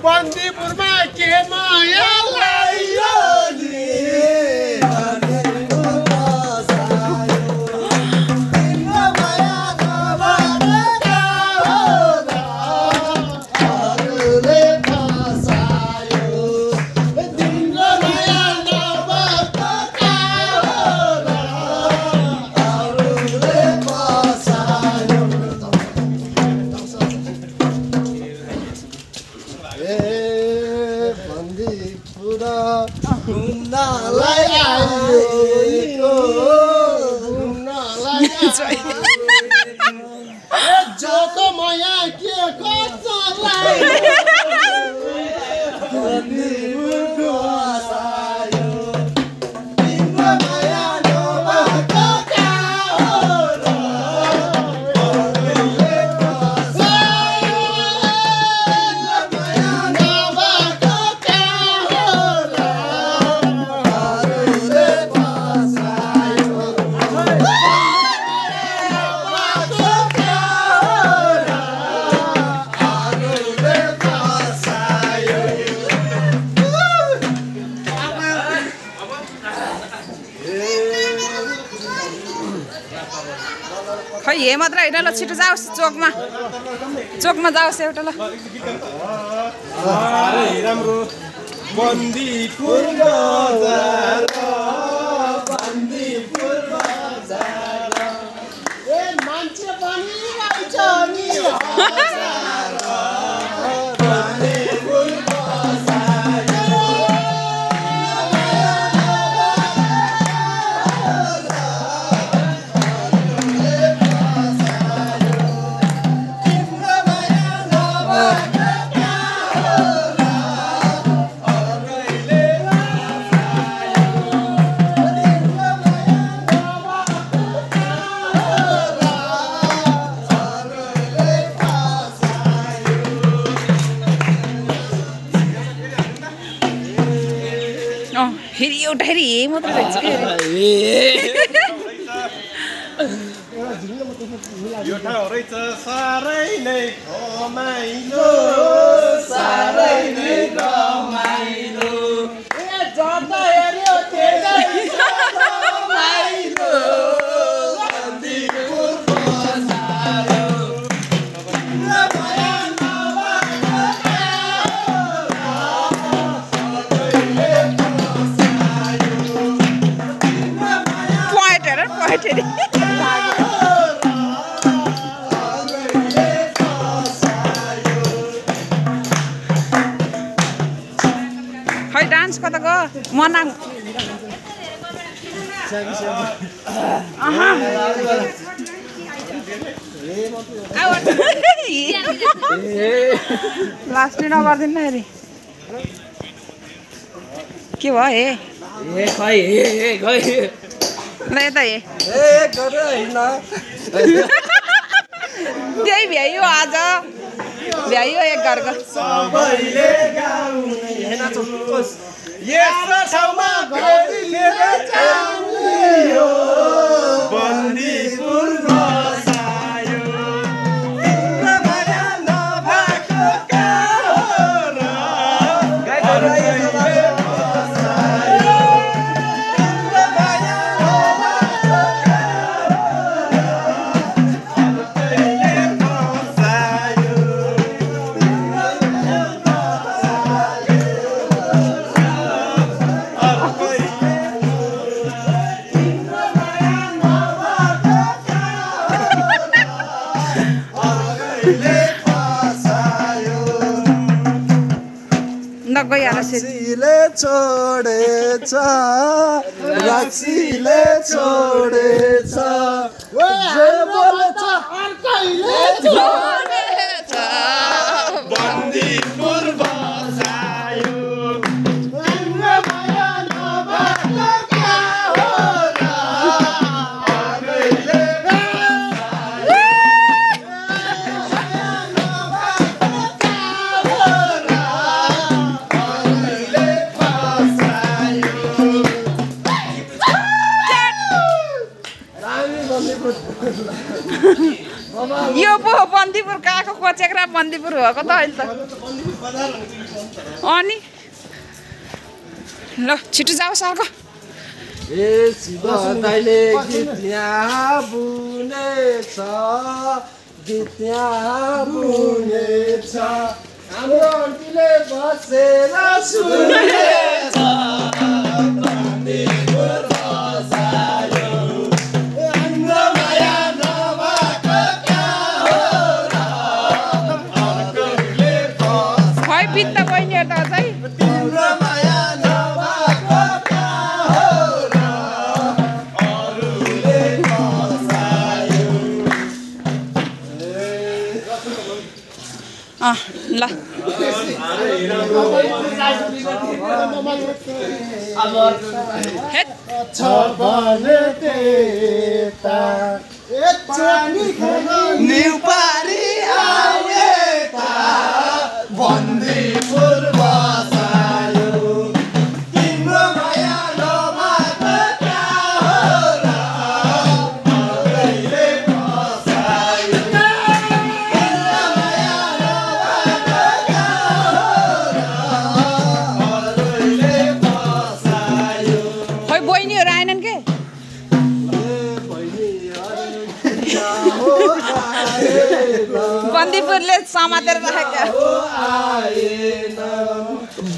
बन्दीपुरमा के माया लायो नि खै हे मात्र होइन ल छिटो जाओस् चोकमा जाओस् एउटा ल राम्रो बन्दीपुर बजार ए मान्छे पनि आउँछ नि फेरि एउटा फेरि हे मात्र रहेछ यो ठाउँ रहेछ साह्रै नै रमाइलो साह्रै नै रमाइलो ए जता हेर्यो त्यतै रमाइलो बन्दीपुर बजार खै डान्स कता गयो मनाङ लास्ट नगरिदिनु न हेरी के भयो हे खै ल यता हे त्यही भ्याइयो आज भ्याइयो एक घरको सबैले गाउने यस्तो ठाउँमा घडी लिएर जाउने हो बन्दीपुर बसायो तिम्रो माया नभएको कारण अरूले बसायो तिम्रो माया नभएको कारण अरूले बसायो गइहाल्छ रक्सीले छोडेछ रक्सीले छोडेछ जे बोल्छ अर्कैले छोडेछ बन्दीपुर बसायो हाम्रो माया नभएको क्या हो र अर्कैले यो पो बन्दीपुर गएको कोचेक्रा बन्दीपुर भएको त अहिले त अनि ल छिटो जाऊ सर्को ए शिव दाइले गीत यहाँ बुनेछ गीत यहाँ बुनेछ हाम्रो आन्टीले बसेर सुनेछ बन्दीपुर बसायो हाम्रो माया नभएको क्या हो र अर्कैले बसायो खै बित्त बहिनीहरू त अझै तिम्रो माया नभएको क्या हो र अरूले बसायो ल हेट छ भने त्यता न्युपारी आए ता बन्दीपुर बसायो तिम्रो माया नभएको क्या हो र अर्कैले बसायो तिम्रो माया नभएको क्या हो र अर्कैले बसायो खै बहिनीहरू आएनन् के बन्दीपुरले समातेर राखेको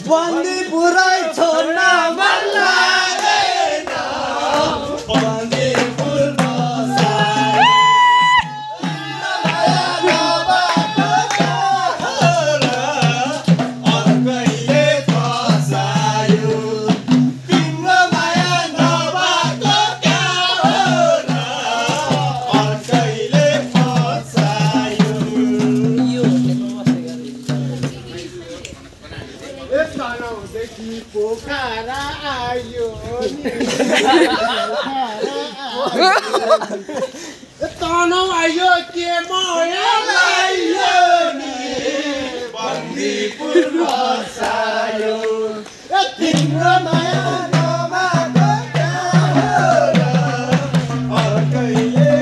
बन्दीपुरै छोड्न मन लागेन बन्दीपुर बसायो नभएको क्या हो र अर्कैले बसायो तिम्रो माया नभएको क्या हो र अर्कैले बसायो तनहुँदेखि पोखरा आयो तनहु आयो के माया लायो नि बन्दीपुर बसायो तिम्रो माया नभएको क्या हो र अर्कैले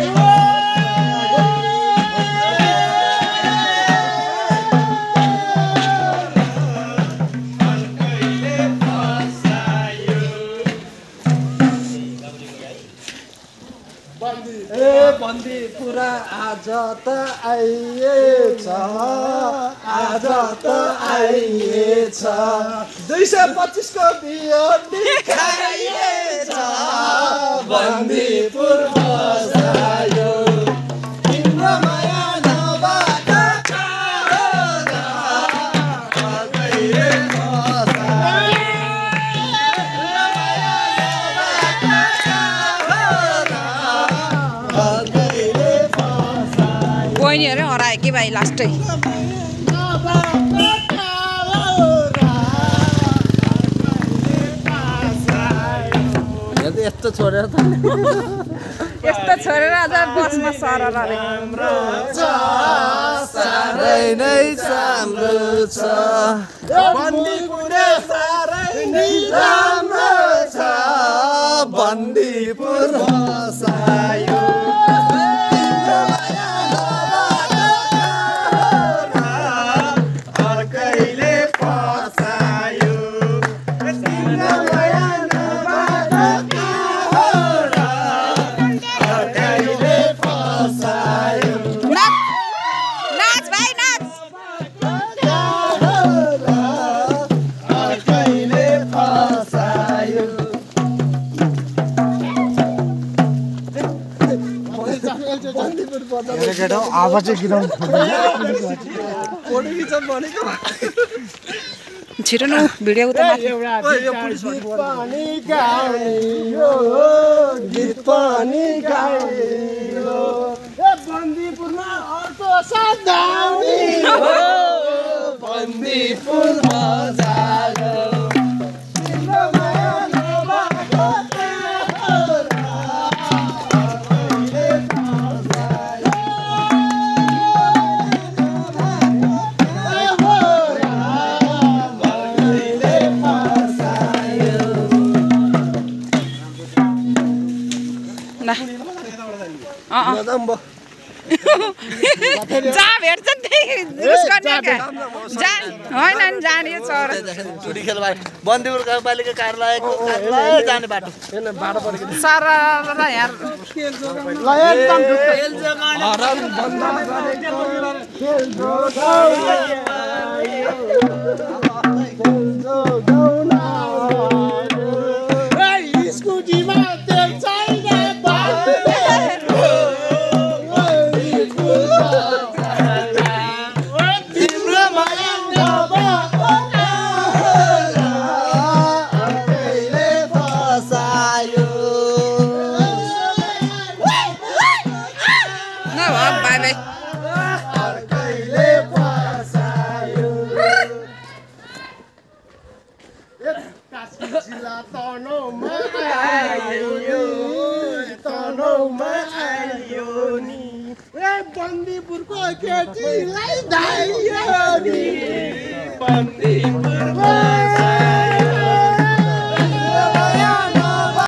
बन्दीपुर आज त आइएछ आज त आइएछ 225 को बियो खाइएछ बन्दीपुर बसायो तिम्रो माया नभएको क्या हो र अर्कैले बसायो तिम्रो माया नभएको क्या हो र अर्कैले बसायो बहिनीहरू हरायो कि भाइ लास्टै यस्तो छोडेर त यस्तो छोडेर अझ बसमा सरर साह्रै नै राम्रो छ बन्दीपुर साह्रै नै राम्रो छ बन्दीपुर बसायो तिम्रो माया नभएको क्या हो र अर्कैले बसायो तिम्रो माया नभएको क्या हो र अर्कैले बसायो नाच भाइ नाच अर्कैले बसायो आवाज चाहिँ गिराउनु छिटो न भिडियो उता माथि गीत पनि गाइयो बन्दीपुरमा अर्को सदाउने बन्दीपुरमा जागो जहाँ भेट्छ होइन जाने चुरी खेल बन्दीपुर गाउँपालिका कार्यालयको जाने बाटो सर यार बन्दीपुरको केटीलाई धाइयो नि बन्दीपुरमा